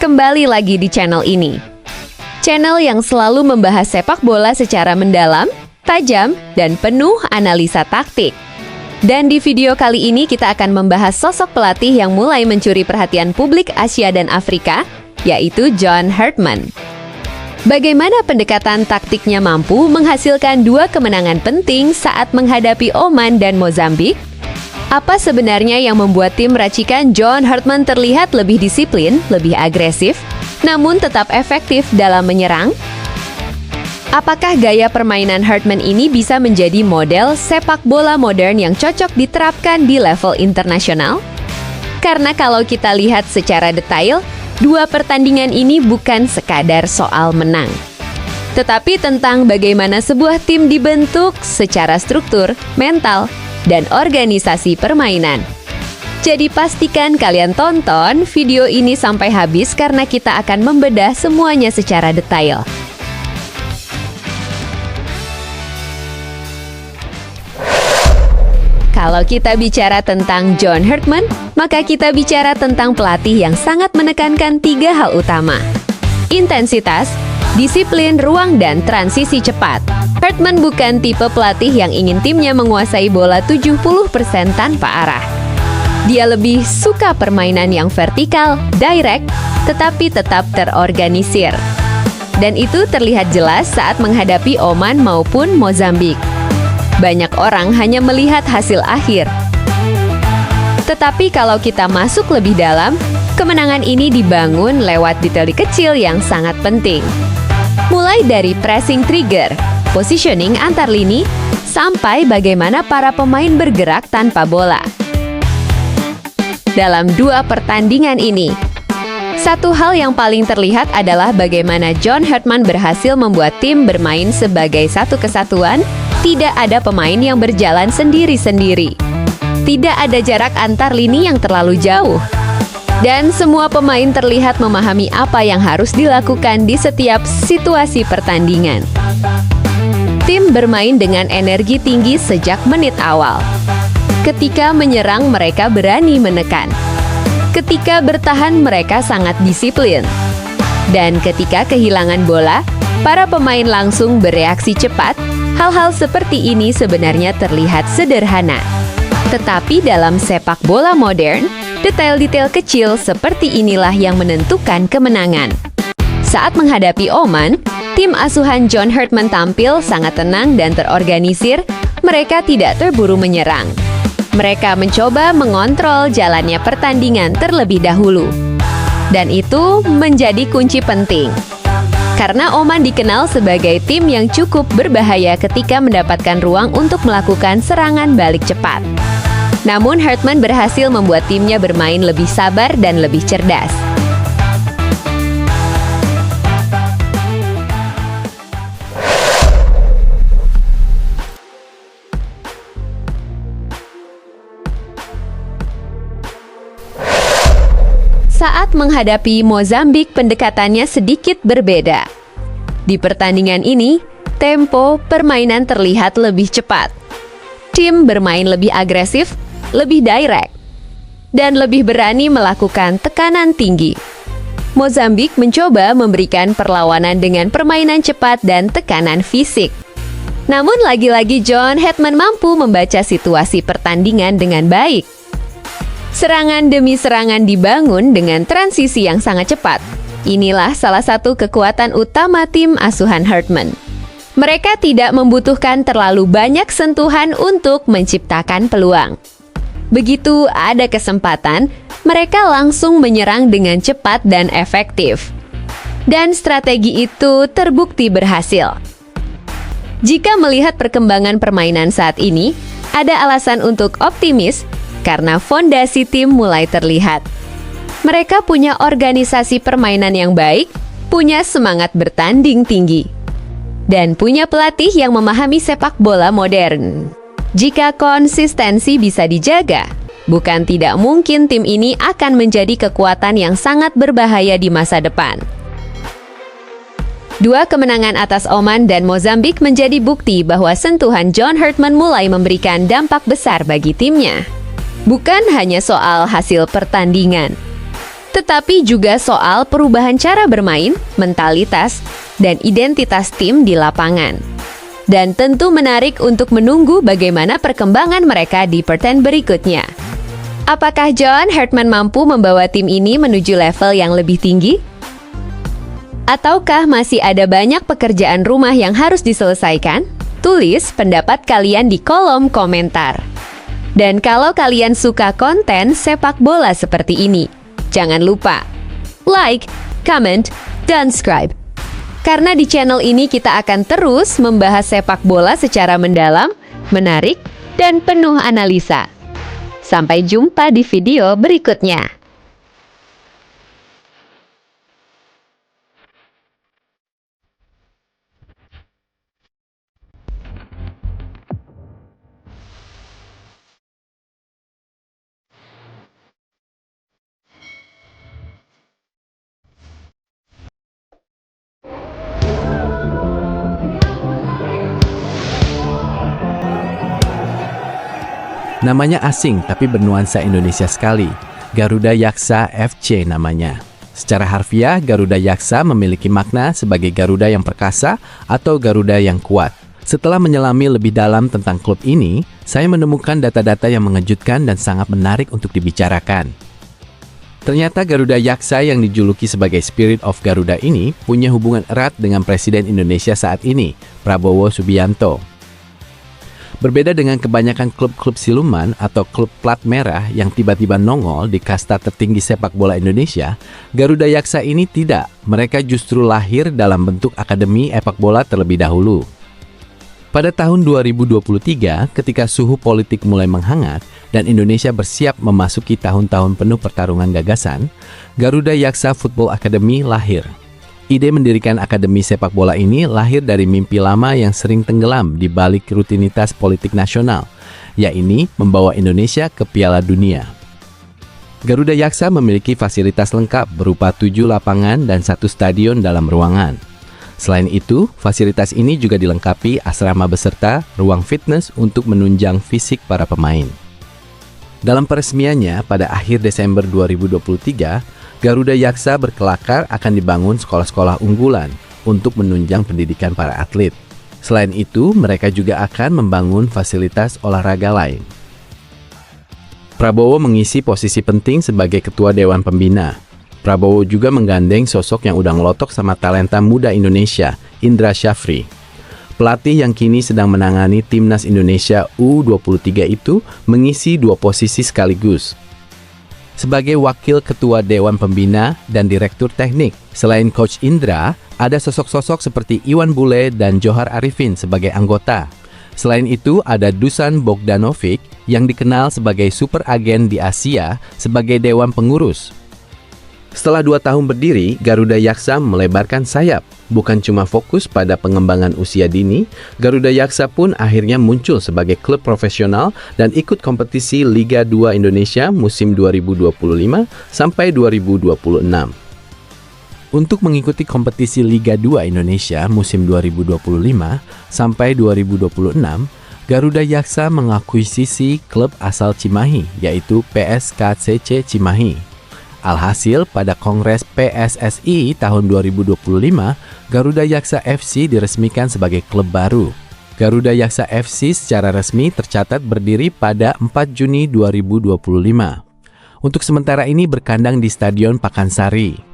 Kembali lagi di channel ini. Channel yang selalu membahas sepak bola secara mendalam, tajam, dan penuh analisa taktik. Dan di video kali ini kita akan membahas sosok pelatih yang mulai mencuri perhatian publik Asia dan Afrika, yaitu John Hartman. Bagaimana pendekatan taktiknya mampu menghasilkan 2 kemenangan penting saat menghadapi Oman dan Mozambik? Apa sebenarnya yang membuat tim racikan John Hartman terlihat lebih disiplin, lebih agresif, namun tetap efektif dalam menyerang? Apakah gaya permainan Hartman ini bisa menjadi model sepak bola modern yang cocok diterapkan di level internasional? Karena kalau kita lihat secara detail, 2 pertandingan ini bukan sekadar soal menang, tetapi tentang bagaimana sebuah tim dibentuk secara struktur, mental, dan organisasi permainan. Jadi pastikan kalian tonton video ini sampai habis karena kita akan membedah semuanya secara detail. Kalau kita bicara tentang John Hartman, maka kita bicara tentang pelatih yang sangat menekankan 3 hal utama: intensitas, disiplin, ruang, dan transisi cepat. Hartman bukan tipe pelatih yang ingin timnya menguasai bola 70% tanpa arah. Dia lebih suka permainan yang vertikal, direct, tetapi tetap terorganisir. Dan itu terlihat jelas saat menghadapi Oman maupun Mozambik. Banyak orang hanya melihat hasil akhir. Tetapi kalau kita masuk lebih dalam, kemenangan ini dibangun lewat detail kecil yang sangat penting. Mulai dari pressing trigger, positioning antar lini, sampai bagaimana para pemain bergerak tanpa bola. Dalam 2 pertandingan ini, satu hal yang paling terlihat adalah bagaimana John Hartman berhasil membuat tim bermain sebagai satu kesatuan. Tidak ada pemain yang berjalan sendiri-sendiri. Tidak ada jarak antar lini yang terlalu jauh. Dan semua pemain terlihat memahami apa yang harus dilakukan di setiap situasi pertandingan. Tim bermain dengan energi tinggi sejak menit awal. Ketika menyerang, mereka berani menekan. Ketika bertahan, mereka sangat disiplin. Dan ketika kehilangan bola, para pemain langsung bereaksi cepat. Hal-hal seperti ini sebenarnya terlihat sederhana. Tetapi dalam sepak bola modern, detail-detail kecil seperti inilah yang menentukan kemenangan. Saat menghadapi Oman, tim asuhan John Hartman tampil sangat tenang dan terorganisir. Mereka tidak terburu menyerang. Mereka mencoba mengontrol jalannya pertandingan terlebih dahulu. Dan itu menjadi kunci penting. Karena Oman dikenal sebagai tim yang cukup berbahaya ketika mendapatkan ruang untuk melakukan serangan balik cepat. Namun Hartman berhasil membuat timnya bermain lebih sabar dan lebih cerdas. Saat menghadapi Mozambik, pendekatannya sedikit berbeda. Di pertandingan ini, tempo permainan terlihat lebih cepat. Tim bermain lebih agresif, lebih direct, dan lebih berani melakukan tekanan tinggi. Mozambik mencoba memberikan perlawanan dengan permainan cepat dan tekanan fisik. Namun lagi-lagi John Hartman mampu membaca situasi pertandingan dengan baik. Serangan demi serangan dibangun dengan transisi yang sangat cepat. Inilah salah satu kekuatan utama tim asuhan Hartman. Mereka tidak membutuhkan terlalu banyak sentuhan untuk menciptakan peluang. Begitu ada kesempatan, mereka langsung menyerang dengan cepat dan efektif. Dan strategi itu terbukti berhasil. Jika melihat perkembangan permainan saat ini, ada alasan untuk optimis. Karena fondasi tim mulai terlihat. Mereka punya organisasi permainan yang baik, punya semangat bertanding tinggi, dan punya pelatih yang memahami sepak bola modern. Jika konsistensi bisa dijaga, bukan tidak mungkin tim ini akan menjadi kekuatan yang sangat berbahaya di masa depan. 2 kemenangan atas Oman dan Mozambik menjadi bukti bahwa sentuhan John Hartman mulai memberikan dampak besar bagi timnya. Bukan hanya soal hasil pertandingan, tetapi juga soal perubahan cara bermain, mentalitas, dan identitas tim di lapangan. Dan tentu menarik untuk menunggu bagaimana perkembangan mereka di pertandingan berikutnya. Apakah Johan Hartman mampu membawa tim ini menuju level yang lebih tinggi? Ataukah masih ada banyak pekerjaan rumah yang harus diselesaikan? Tulis pendapat kalian di kolom komentar. Dan kalau kalian suka konten sepak bola seperti ini, jangan lupa like, comment, dan subscribe. Karena di channel ini kita akan terus membahas sepak bola secara mendalam, menarik, dan penuh analisa. Sampai jumpa di video berikutnya. Namanya asing tapi bernuansa Indonesia sekali. Garuda Yaksa FC namanya. Secara harfiah, Garuda Yaksa memiliki makna sebagai Garuda yang perkasa atau Garuda yang kuat. Setelah menyelami lebih dalam tentang klub ini, saya menemukan data-data yang mengejutkan dan sangat menarik untuk dibicarakan. Ternyata Garuda Yaksa yang dijuluki sebagai Spirit of Garuda ini punya hubungan erat dengan Presiden Indonesia saat ini, Prabowo Subianto. Berbeda dengan kebanyakan klub-klub siluman atau klub plat merah yang tiba-tiba nongol di kasta tertinggi sepak bola Indonesia, Garuda Yaksa ini tidak. Mereka justru lahir dalam bentuk akademi sepak bola terlebih dahulu. Pada tahun 2023, ketika suhu politik mulai menghangat dan Indonesia bersiap memasuki tahun-tahun penuh pertarungan gagasan, Garuda Yaksa Football Academy lahir. Ide mendirikan akademi sepak bola ini lahir dari mimpi lama yang sering tenggelam di balik rutinitas politik nasional, yaitu membawa Indonesia ke Piala Dunia. Garuda Yaksa memiliki fasilitas lengkap berupa 7 lapangan dan 1 stadion dalam ruangan. Selain itu, fasilitas ini juga dilengkapi asrama beserta ruang fitness untuk menunjang fisik para pemain. Dalam peresmiannya pada akhir Desember 2023, Garuda Yaksa berkelakar akan dibangun sekolah-sekolah unggulan untuk menunjang pendidikan para atlet. Selain itu, mereka juga akan membangun fasilitas olahraga lain. Prabowo mengisi posisi penting sebagai Ketua Dewan Pembina. Prabowo juga menggandeng sosok yang udah ngelotok sama talenta muda Indonesia, Indra Syafri. Pelatih yang kini sedang menangani Timnas Indonesia U23 itu mengisi 2 posisi sekaligus. Sebagai Wakil Ketua Dewan Pembina dan Direktur Teknik, selain Coach Indra, ada sosok-sosok seperti Iwan Bule dan Johar Arifin sebagai anggota. Selain itu, ada Dusan Bogdanovic yang dikenal sebagai super agen di Asia sebagai Dewan Pengurus. Setelah 2 tahun berdiri, Garuda Yaksa melebarkan sayap. Bukan cuma fokus pada pengembangan usia dini, Garuda Yaksa pun akhirnya muncul sebagai klub profesional dan ikut kompetisi Liga 2 Indonesia musim 2025 sampai 2026. Untuk mengikuti kompetisi Liga 2 Indonesia musim 2025 sampai 2026, Garuda Yaksa mengakuisisi klub asal Cimahi, yaitu PSKCC Cimahi. Alhasil, pada Kongres PSSI tahun 2025, Garuda Yaksa FC diresmikan sebagai klub baru. Garuda Yaksa FC secara resmi tercatat berdiri pada 4 Juni 2025. Untuk sementara ini berkandang di Stadion Pakansari.